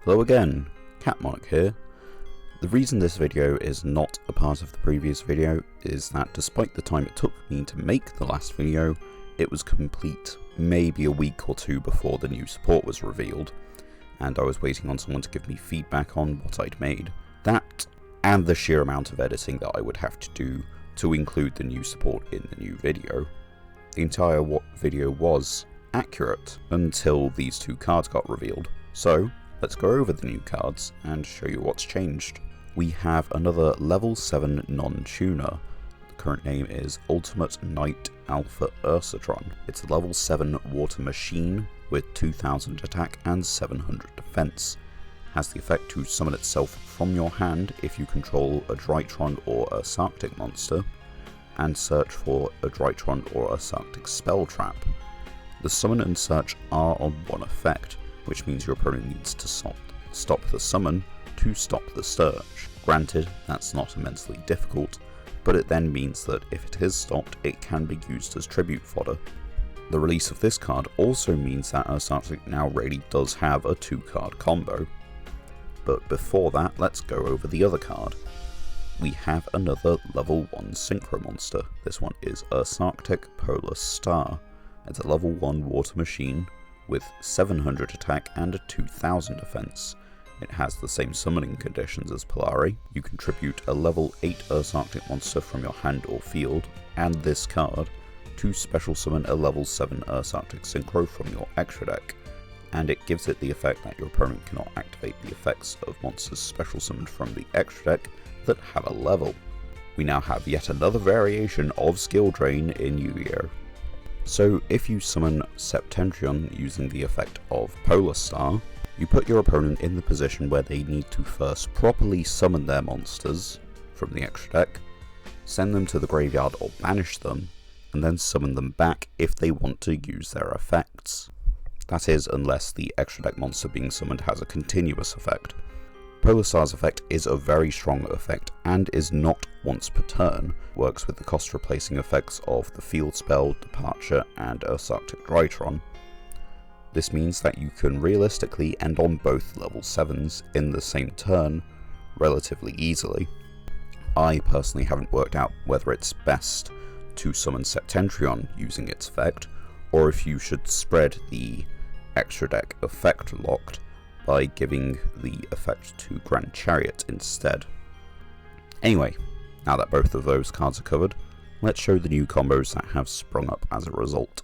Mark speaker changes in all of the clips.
Speaker 1: Hello again, CatMonarch here. The reason this video is not a part of the previous video is that despite the time it took me to make the last video, it was complete maybe a week or two before the new support was revealed, and I was waiting on someone to give me feedback on what I'd made. That, and the sheer amount of editing that I would have to do to include the new support in the new video. The entire video was accurate until these two cards got revealed. So, let's go over the new cards and show you what's changed. We have another level 7 non-tuner. The current name is Ultimate Knight Alpha Ursarctic. It's a level 7 water machine with 2000 attack and 700 defense. Has the effect to summon itself from your hand if you control a Drytron or Ursarctic monster, and search for a Drytron or Ursarctic spell trap. The summon and search are on one effect, which means your opponent needs to stop the summon to stop the search. Granted, that's not immensely difficult, but it then means that if it is stopped, it can be used as tribute fodder. The release of this card also means that Ursarctic now really does have a 2-card combo. But before that, let's go over the other card. We have another level 1 synchro monster. This one is Ursarctic Polar Star. It's a level 1 water machine with 700 attack and a 2000 defense. It has the same summoning conditions as Polari. You contribute a level 8 Ursarctic monster from your hand or field, and this card, to special summon a level 7 Ursarctic synchro from your extra deck, and it gives it the effect that your opponent cannot activate the effects of monsters special summoned from the extra deck that have a level. We now have yet another variation of skill drain in Yu-Gi-Oh! So if you summon Septentrion using the effect of Polar Star, you put your opponent in the position where they need to first properly summon their monsters from the extra deck, send them to the graveyard or banish them, and then summon them back if they want to use their effects. That is, unless the extra deck monster being summoned has a continuous effect. Polar Star's effect is a very strong effect and is not once per turn, works with the cost replacing effects of the field spell, Departure, and Ursarctic Drytron. This means that you can realistically end on both level 7s in the same turn relatively easily. I personally haven't worked out whether it's best to summon Septentrion using its effect, or if you should spread the extra deck effect locked by giving the effect to Grand Chariot instead. Anyway, now that both of those cards are covered, let's show the new combos that have sprung up as a result.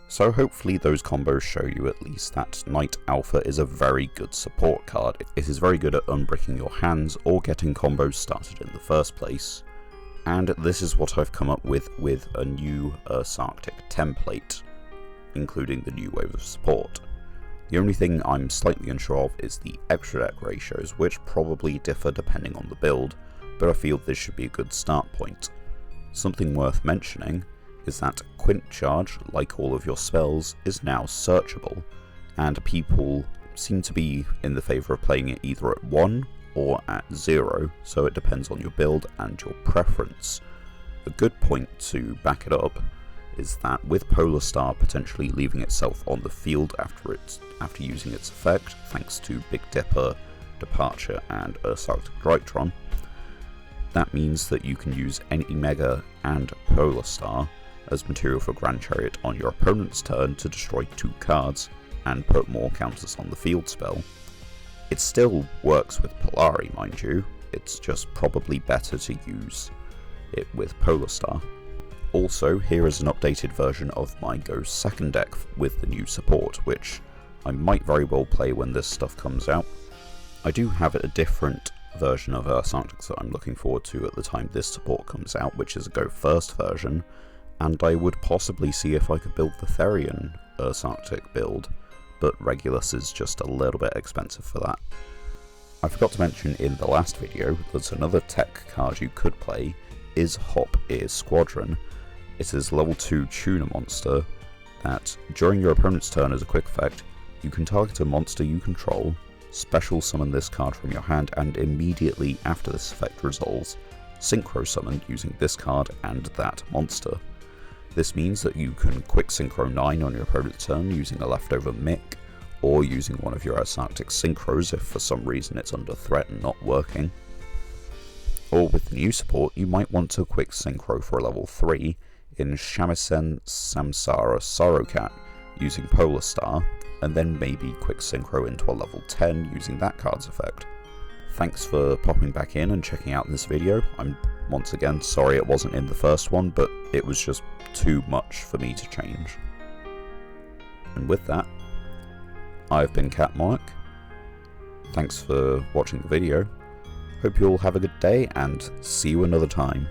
Speaker 1: So hopefully those combos show you at least that Knight Alpha is a very good support card. It is very good at unbricking your hands or getting combos started in the first place. And this is what I've come up with a new Ursarctic template, including the new wave of support. The only thing I'm slightly unsure of is the extra deck ratios, which probably differ depending on the build, but I feel this should be a good start point. Something worth mentioning is that Quint Charge, like all of your spells, is now searchable, and people seem to be in the favour of playing it either at 1 or at 0, so it depends on your build and your preference. A good point to back it up is that with Polar Star potentially leaving itself on the field after using its effect, thanks to Big Dipper, Departure and Ursarctic Drytron, that means that you can use any Mega and Polar Star as material for Grand Chariot on your opponent's turn to destroy 2 cards and put more counters on the field spell. It still works with Polari, mind you, it's just probably better to use it with Polar Star. Also, here is an updated version of my Go second deck with the new support, which I might very well play when this stuff comes out. I do have a different version of Ursarctic that I'm looking forward to at the time this support comes out, which is a Go first version, and I would possibly see if I could build the Therian Ursarctic build, but Regulus is just a little bit expensive for that. I forgot to mention in the last video that another tech card you could play is Hop Ear Squadron. It is a level 2 tuner monster that, during your opponent's turn as a quick effect, you can target a monster you control, special summon this card from your hand, and immediately after this effect resolves, synchro summon using this card and that monster. This means that you can quick synchro 9 on your opponent's turn using a leftover Mick, or using one of your Ursarctic synchros if for some reason it's under threat and not working. Or with the new support, you might want to quick synchro for a level 3 in Shamisen Samsara Sorrowcat using Polar Star, and then maybe quick synchro into a level 10 using that card's effect. Thanks for popping back in and checking out this video. I'm once again sorry it wasn't in the first one, but it was just too much for me to change. And with that, I've been Cat Monarch. Thanks for watching the video. Hope you all have a good day, and see you another time.